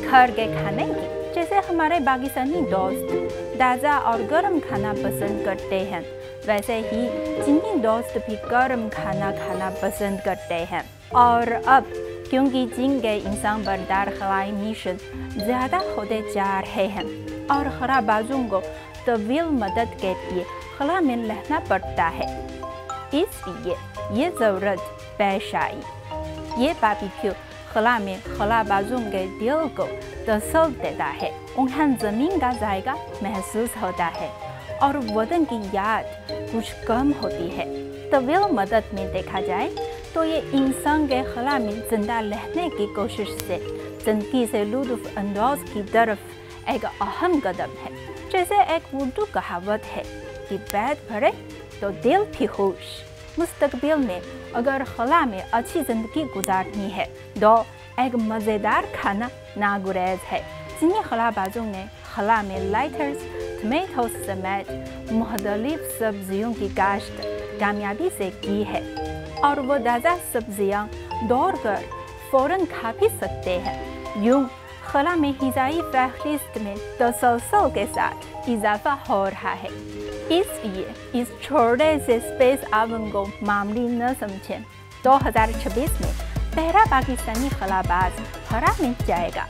घर के खाने की, जैसे हमारे पाकिस्तानी दोस्त ताज़ा और गर्म खाना पसंद करते हैं, वैसे ही चीनी दोस्त भी गर्म खाना खाना पसंद करते हैं। और अब क्योंकि चीन के इंसान बरदार खलाई मिशन ज़्यादा होते जा रहे हैं और खलाबाजों को तवील मदद के लिए खला में रहना पड़ता है, इसलिए ये ज़रूरत पेश आई। ये बारबेक्यू खला में खलाबाजों के दिल को तसल्ल देता है, उन्हें ज़मीन का जायका महसूस होता है और वतन की याद कुछ कम होती है। तवील मदद में देखा जाए तो ये इंसान के खला में जिंदा रहने की कोशिश से जिंदगी से लुत्फ़ अंदाज की तरफ एक अहम कदम है। जैसे एक उर्दू कहावत है कि पेट भरे तो दिल भी खुश। मुस्तकबिल में अगर खला में अच्छी ज़िंदगी गुजारनी है तो एक मज़ेदार खाना नागुरेज है। चीनी खलाबाजों ने खला में लेटस, टमेटो समेत मुख्तलिफ सब्जियों की काश्त कामयाबी से की है और वो ताज़ा सब्जियां दौड़ कर फ़ौरन खा भी सकते हैं। यूँ खला में ग़िज़ाई फहरिस्त में तसलसल के साथ इजाफा हो रहा है। इसलिए इस छोटे से स्पेस आवन को मामूली न समझें। 2026 में पहला पाकिस्तानी खलाबाज खला में जाएगा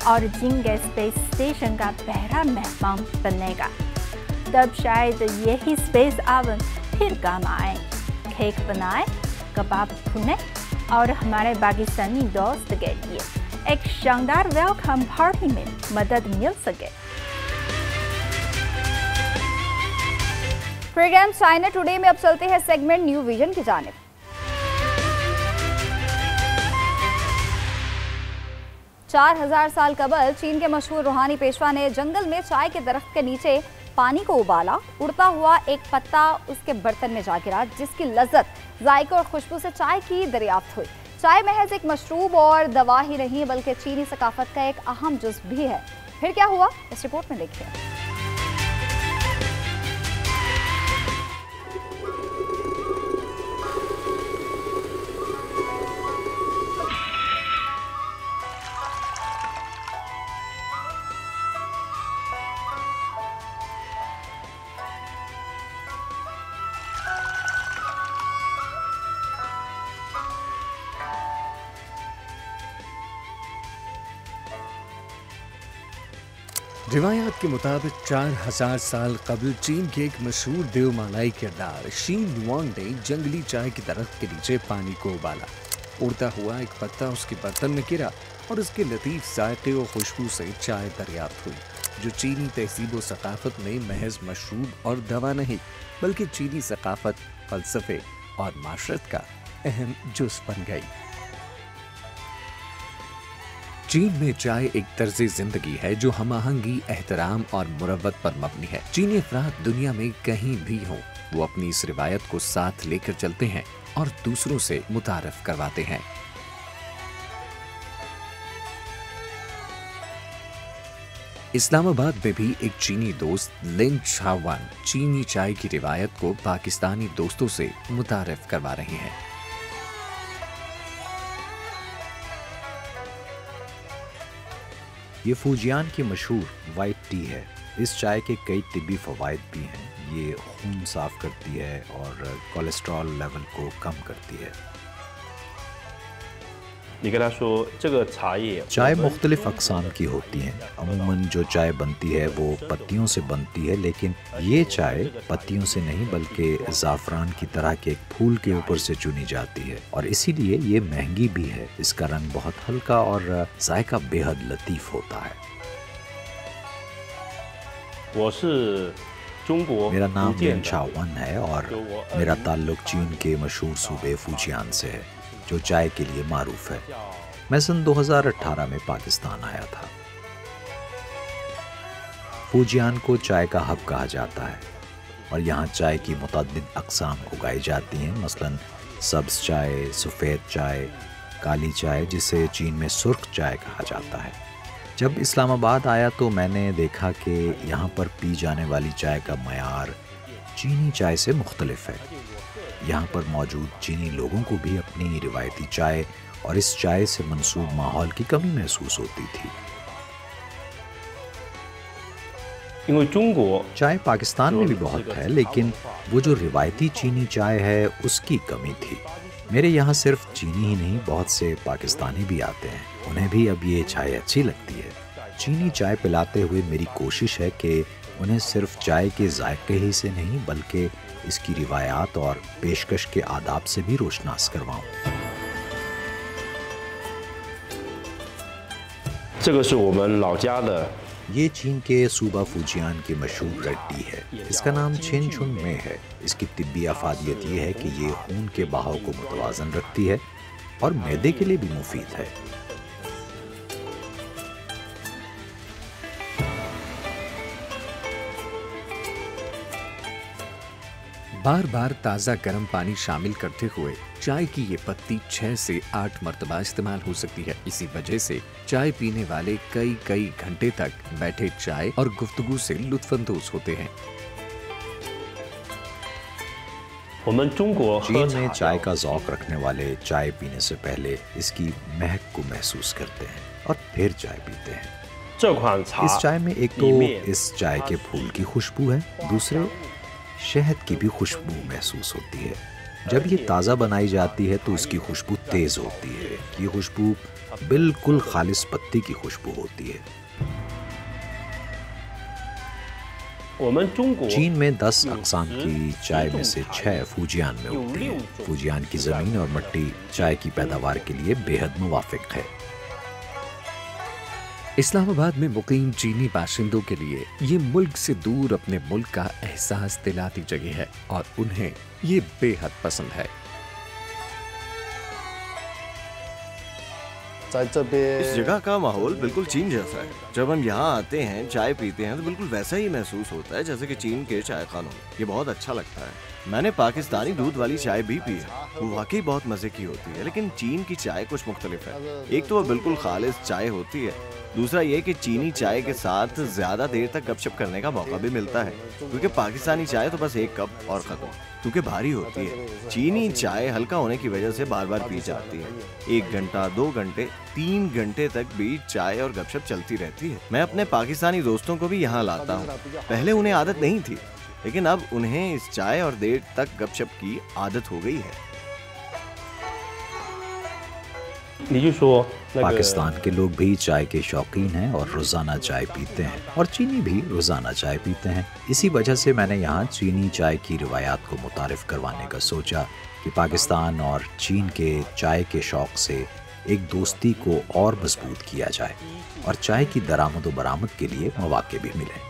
और चीन के स्पेस स्टेशन का पहला मेहमान बनेगा। तब शायद यही स्पेस आवन फिर काम आए, केक बनाए, कबाब भुने और हमारे पाकिस्तानी दोस्त के लिए एक शानदार वेलकम पार्टी में मदद मिल सके। प्रोग्राम चाइना टुडे में अब चलते हैं सेगमेंट न्यू विजन की जानिब। चार 4000 साल कबल चीन के मशहूर रूहानी पेशवा ने जंगल में चाय के दरख्त के नीचे पानी को उबाला। उड़ता हुआ एक पत्ता उसके बर्तन में जा गिरा, जिसकी लज्जत, जायके और खुशबू से चाय की दरियाफ्त हुई। चाय महज एक मशरूब और दवा ही नहीं बल्कि चीनी सकाफत का एक अहम जुज़्व भी है। फिर क्या हुआ, इस रिपोर्ट में देखिए। रिवायात के मुताबिक 4000 साल कबल चीन के एक मशहूर देवमालाई किरदार शी नुआंग ने जंगली चाय के दरख्त के नीचे पानी को उबाला। उड़ता हुआ एक पत्ता उसके बर्तन में गिरा और उसके लतीफ जायके और खुशबू से चाय दरियाफ्त हुई, जो चीनी तहजीब व सकाफत में महज मशरूब और दवा नहीं बल्कि चीनी सकाफत, फलसफे और माशरत का अहम जुज़ बन गई। चीन में चाय एक तर्ज जिंदगी है जो हमआहंगी, एहतराम और मुरव्वत पर मबनी है। चीनी अफराद दुनिया में कहीं भी हों, वो अपनी इस रिवायत को साथ लेकर चलते हैं और दूसरों से मुतारफ करवाते हैं। इस्लामाबाद में भी एक चीनी दोस्त लिन शाहवान चीनी चाय की रिवायत को पाकिस्तानी दोस्तों से मुतारफ करवा रहे हैं। ये फूजियान की मशहूर वाइट टी है। इस चाय के कई तिब्बी फ़वाइद भी हैं। ये खून साफ करती है और कोलेस्ट्रॉल लेवल को कम करती है। चाय मुख्तलिफ अक़साम की होती हैं। अमूमन जो चाय बनती है वो पत्तियों से बनती है, लेकिन ये चाय पत्तियों से नहीं बल्कि ज़ाफ़रान की तरह के एक फूल के ऊपर से चुनी जाती है और इसीलिए ये महंगी भी है। इसका रंग बहुत हल्का और जायका बेहद लतीफ़ होता है। मेरा नाम लिन चाओवन है और मेरा ताल्लुक चीन के मशहूर सूबे फूजियान से है, जो चाय के लिए मारूफ है। मैं सन 2018 में पाकिस्तान आया था। फूजियान को चाय का हब कहा जाता है और यहाँ चाय की मुतअद्दिद अक़साम उगाई जाती हैं, मसलन सब्ज़ चाय, सफ़ेद चाय, काली चाय, जिसे चीन में सुर्ख चाय कहा जाता है। जब इस्लामाबाद आया तो मैंने देखा कि यहाँ पर पी जाने वाली चाय का मयार चीनी चाय से मुख्तलिफ है। यहाँ पर मौजूद चीनी लोगों को भी अपनी रिवायती चाय और इस चाय से मंसूब माहौल की कमी महसूस होती थी। चाय पाकिस्तान में भी बहुत है, लेकिन वो जो रिवायती चीनी चाय है उसकी कमी थी। मेरे यहाँ सिर्फ चीनी ही नहीं, बहुत से पाकिस्तानी भी आते हैं, उन्हें भी अब ये चाय अच्छी लगती है। चीनी चाय पिलाते हुए मेरी कोशिश है कि उन्हें सिर्फ चाय के जायके ही से नहीं बल्कि इसकी रिवायात और पेशकश के आदाब से भी रोशनास करवाऊं। ये चीन के सूबा फूजियान की मशहूर रेड टी है। इसका नाम छिनछुन में है। इसकी तिब्बी अफादियत ये है कि ये खून के बहाव को मुतवाज़न रखती है और मैदे के लिए भी मुफीद है। बार बार ताज़ा गर्म पानी शामिल करते हुए चाय की ये पत्ती 6 से 8 मरतबा इस्तेमाल हो सकती है। इसी वजह से चाय पीने वाले कई घंटे तक बैठे चाय और गुफ्तगू से लुत्फानंदोज होते हैं। चीन में चाय का ज़ौक़ रखने वाले चाय पीने से पहले इसकी महक को महसूस करते हैं और फिर चाय पीते हैं। इस चाय में एक तो इस चाय के फूल की खुशबू है, दूसरे शहद की भी खुशबू महसूस होती है। जब ये ताज़ा बनाई जाती है तो इसकी खुशबू तेज़ होती है। ये खुशबू बिल्कुल खालिस पत्ती की खुशबू होती है। चीन में 10 अक़साम की चाय में से 6 फूजियान में उगती हैं। फूजियान की ज़मीन और मिट्टी चाय की पैदावार के लिए बेहद मुवाफ़िक है। इस्लामाबाद में मुकीम चीनी बाशिंदों के लिए ये मुल्क से दूर अपने मुल्क का एहसास दिलाती जगह है और उन्हें ये बेहद पसंद है। इस जगह का माहौल बिल्कुल चीन जैसा है। जब हम यहाँ आते हैं, चाय पीते हैं तो बिल्कुल वैसा ही महसूस होता है जैसे कि चीन के चाय खानों में। ये बहुत अच्छा लगता है। मैंने पाकिस्तानी दूध वाली चाय भी पी है, वो वाकई बहुत मजे की होती है, लेकिन चीन की चाय कुछ मुख्तलिफ है। एक तो वो बिल्कुल खालिस चाय होती है, दूसरा ये कि चीनी चाय के साथ ज्यादा देर तक गपशप करने का मौका भी मिलता है, क्योंकि पाकिस्तानी चाय तो बस एक कप और खत्म, क्योंकि भारी होती है। चीनी चाय हल्का होने की वजह से बार बार पी जाती है। 1 घंटा, 2 घंटे, 3 घंटे तक भी चाय और गपशप चलती रहती है। मैं अपने पाकिस्तानी दोस्तों को भी यहाँ लाता हूँ। पहले उन्हें आदत नहीं थी, लेकिन अब उन्हें इस चाय और देर तक गपशप की आदत हो गई है। पाकिस्तान के लोग भी चाय के शौकीन हैं और रोज़ाना चाय पीते हैं और चीनी भी रोज़ाना चाय पीते हैं। इसी वजह से मैंने यहाँ चीनी चाय की रिवायात को मुतारिफ करवाने का सोचा कि पाकिस्तान और चीन के चाय के शौक़ से एक दोस्ती को और मजबूत किया जाए और चाय की दरामद व बरामद के लिए मौके भी मिले।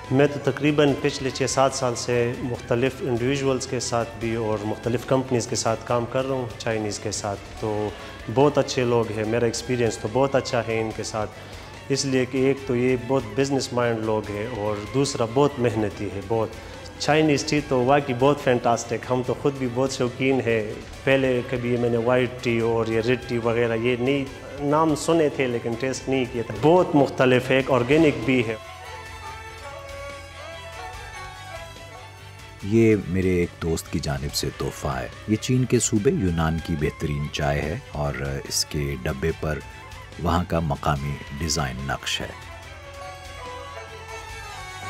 मैं तो तकरीबन पिछले 6-7 साल से मुख्तलिफ़ इंडिविजुअल्स के साथ भी और मुख्तलिफ़ कंपनीज़ के साथ काम कर रहा हूँ, चाइनीज़ के साथ। तो बहुत अच्छे लोग हैं, मेरा एक्सपीरियंस तो बहुत अच्छा है इनके साथ, इसलिए कि एक तो ये बहुत बिजनेस माइंड लोग हैं और दूसरा बहुत मेहनती है। बहुत चाइनीज़ टी तो वाकई बहुत फैंटास्टिक। हम तो ख़ुद भी बहुत शौकीन है। पहले कभी मैंने वाइट टी और ये रेड टी वगैरह ये नहीं नाम सुने थे, लेकिन टेस्ट नहीं किया था। बहुत मुख्तलिफ है, ऑर्गेनिक भी है। ये मेरे एक दोस्त की जानिब से तोहफा है। ये चीन के सूबे यूनान की बेहतरीन चाय है और इसके डब्बे पर वहाँ का मकामी डिज़ाइन नक्श है।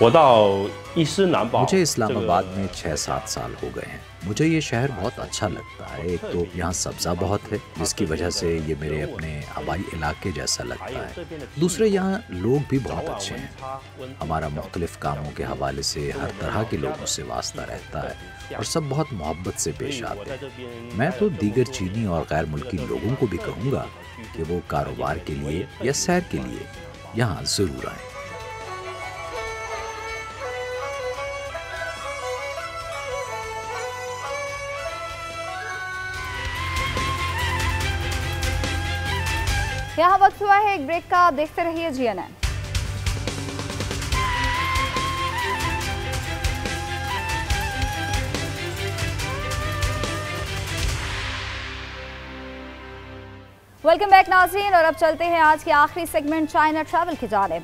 मुझे इस्लामाबाद में 6-7 साल हो गए हैं। मुझे ये शहर बहुत अच्छा लगता है। एक तो यहाँ सब्ज़ा बहुत है, जिसकी वजह से ये मेरे अपने आबाई इलाके जैसा लगता है। दूसरे यहाँ लोग भी बहुत अच्छे हैं। हमारा मुख्तलिफ़ कामों के हवाले से हर तरह के लोगों से वास्ता रहता है और सब बहुत मोहब्बत से पेश आते हैं। मैं तो दीगर चीनी और गैर मुल्की लोगों को भी कहूँगा कि वो कारोबार के लिए या सैर के लिए यहाँ ज़रूर आएँ। यहाँ वक्त हुआ है एक ब्रेक का, आप देखते रहिए GNN। वेलकम बैक नाज़रीन, और अब चलते हैं आज के आखिरी सेगमेंट चाइना ट्रैवल की जानिब।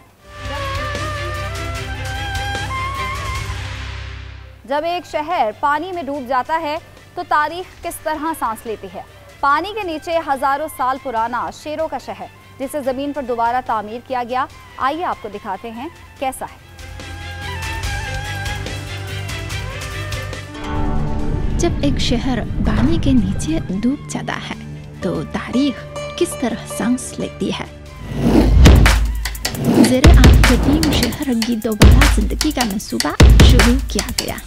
जब एक शहर पानी में डूब जाता है तो तारीख किस तरह सांस लेती है। पानी के नीचे हजारों साल पुराना शेरों का शहर, जिसे जमीन पर दोबारा तामीर किया गया, आइए आपको दिखाते हैं कैसा है। जब एक शहर पानी के नीचे डूब जाता है तो तारीख किस तरह सांस लेती है। ज़रा कदीम शहर की दोबारा जिंदगी का मंसूबा शुरू किया गया।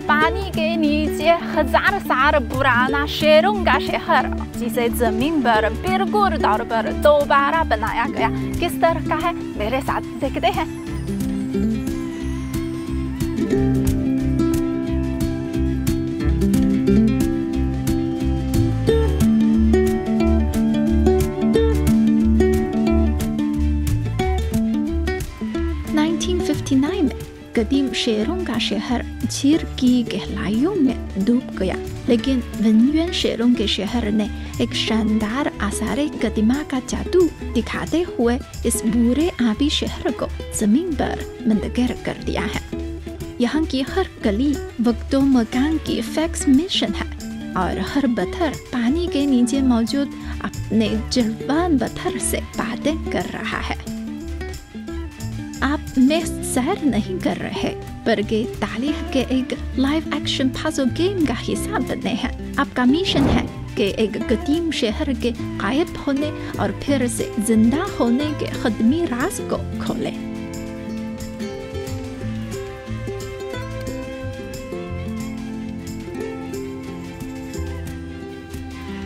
पानी के नीचे हजार साल पुराना शेरों का शहर, जिसे जमीन पर बिल्कुल तौर पर दोबारा बनाया गया, किस तरह का है मेरे साथ देखते हैं। कदीम शेरों का शहर झील की गहराइयों में डूब गया, लेकिन वन्युएन शेरों के शहर ने एक शानदार आसारे कदीमा का जादू दिखाते हुए इस बुरे आबी शहर को जमीन पर मंदगर कर दिया है। यहाँ की हर गली वक्तों मकान की फैक्स मिशन है और हर पत्थर पानी के नीचे मौजूद अपने जलवान पत्थर से बातें कर रहा है। आप में सैर नहीं कर रहे, बल्कि तारीख के एक लाइव एक्शन पजल गेम का हिस्सा बने हैं। आपका मिशन है कि एक कदीम शहर के गायब होने और फिर से जिंदा होने के खदमी राज को खोलें।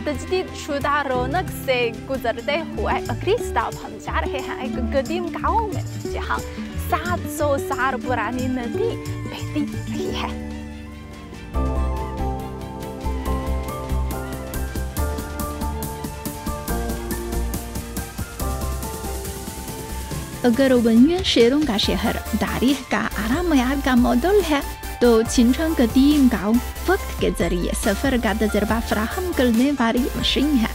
तजदीद शुदा रौनक से गुजरते हुए अगली स्टॉप हम जा रहे हैं एक कदीम गांव में, जहां 700 साल पुरानी नदी बहती रही है। अगर वन्युएन शेरों का शहर तारीख का आरामयाब का मॉडल है, तो चिंचन कदीम गांव वक्त के जरिए सफर का तजर्बा फराहम करने वाली मशीन है।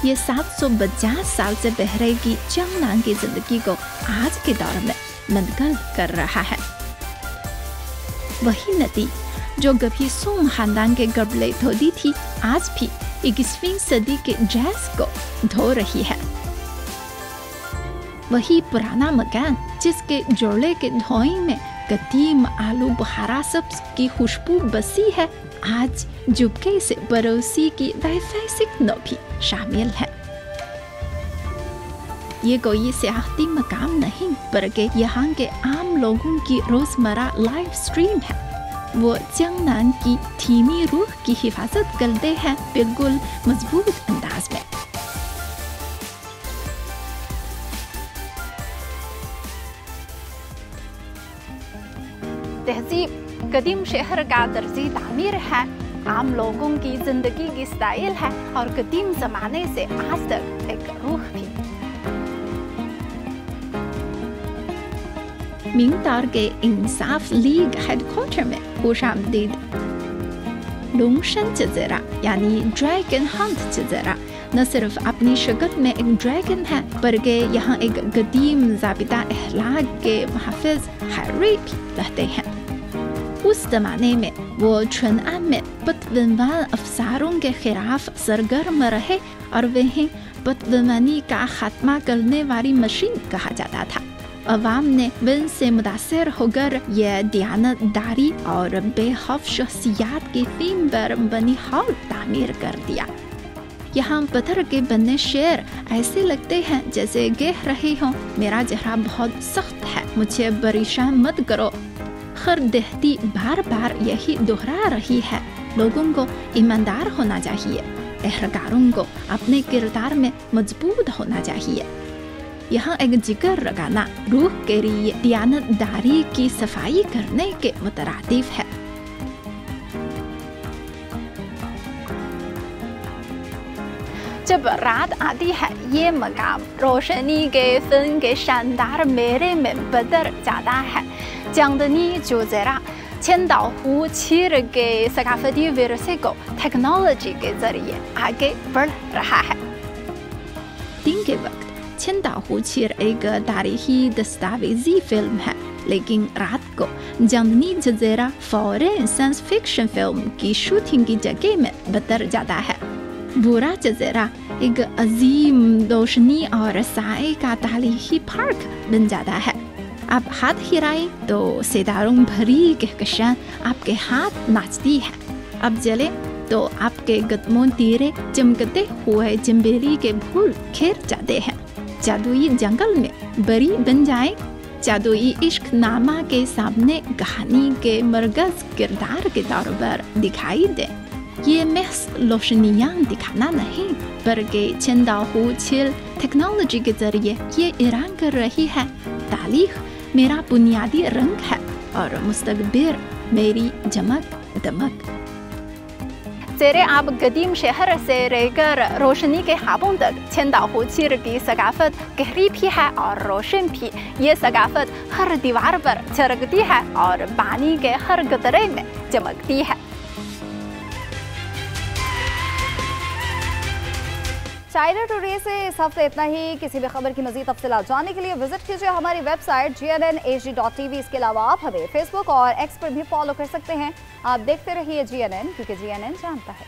ये 750 साल से बहरे की चांगनांग की जिंदगी को आज के दौर में मंतकिल कर रहा है। वही नदी जो कभी सोंग खानदान के कपड़े धोती थी, आज भी 21वीं सदी के ड्रेस को धो रही है। वही पुराना मकान जिसके जोड़े के धोई में कदीम आलू बुखारा सब्ज की खुशबू बसी है, आज जुबके से पड़ोसी की वाईफाई सिग्नल भी शामिल है। ये कोई सियाहती मकाम नहीं, बल्कि यहाँ के आम लोगों की रोजमर्रा लाइव स्ट्रीम है। वो चांगनांग की धीमी रूह की हिफाजत करते हैं, बिल्कुल मजबूत अंदाज में। तहजीब कदीम शहर का तर्जी तामीर है, आम लोगों की जिंदगी की स्टाइल है और कदीम जमाने से आज तक एक रूह भी। मिंगदार के इंसाफ लीग हेडक्वार्टर में खुशामदीद। लुंगशन जज़ीरा यानी ड्रैगन हंट जज़ीरा न सिर्फ अपनी शक्ल में एक ड्रैगन है, बल्कि यहाँ एक कदीम ज़ाबिता अखलाक के मुहाफ़िज़ हैरी भी रहते हैं। उस ज़माने में वो चुनाव में बदगुमान अफसरों के खिलाफ सरगर्म रहे और वहीं बदगुमानी का खात्मा करने वाली मशीन कहा जाता था। अवाम ने बिल से मुतासिर होकर यह दयानतदारी और बेखौफ शख्सियत की थीम पर बनी हॉल तामीर कर दिया। यहाँ पत्थर के बने शेर ऐसे लगते हैं जैसे कह रहे हों, मेरा चेहरा बहुत सख्त है, मुझे परेशान मत करो। हर देहती बार बार यही दोहरा रही है, लोगों को ईमानदार होना चाहिए, एहलकारों को अपने किरदार में मजबूत होना चाहिए। यहाँ एक जिक्र लगाना रूह के लिए दयानतदारी की सफाई करने के मुतरादिफ है। जब रात आती है ये मकाम रोशनी के फिल्म के शानदार मेले में बदल जाता है। चांदनी जोजेरा चेंदाहू चीर के सकाफती विरसे को टेक्नोलॉजी के जरिए आगे बढ़ रहा है। दिन के वक्त चेंदाहू चीर एक तारीखी दस्तावेजी फिल्म है, लेकिन रात को चांदनी जोजेरा फौरन साइंस फिक्शन फिल्म की शूटिंग की जगह में बदल जाता है। बुरा जज़ीरा एक अजीम रोशनी और साए का तारीखी पार्क बन जाता है। आप हाथ हिलाए तो सितारों भरी कहकशां आपके हाथ नाचती है। अब जले तो आपके कदमों तीरे चमकते हुए चमेली के फूल खिल जाते हैं। जादुई जंगल में बरी बन जाए, जादुई इश्क नामा के सामने कहानी के मरकज़ किरदार के तौर पर दिखाई दे। ये महज रोशनियाँ दिखाना नहीं, बल्कि चेंदाहू चीर टेक्नोलॉजी के जरिए ये ऐलान कर रही है, तारीख मेरा बुनियादी रंग है और मुस्तकबिल मेरी चमक दमक। जेरे आप कदीम शहर से लेकर रोशनी के ख्वाबों तक चेंदाहू चीर की सकाफत गहरी भी है और रोशन भी। ये सकाफत हर दीवार पर झलकती है और पानी के हर कतरे में चमकती है। चाइना टुडे से इस हफ्ते इतना ही। किसी भी खबर की मजीद तफसीलात जानने के लिए विजिट कीजिए हमारी वेबसाइट GNNHD.tv। इसके अलावा आप हमें फेसबुक और एक्स पर भी फॉलो कर सकते हैं। आप देखते रहिए GNN, क्योंकि GNN जानता है।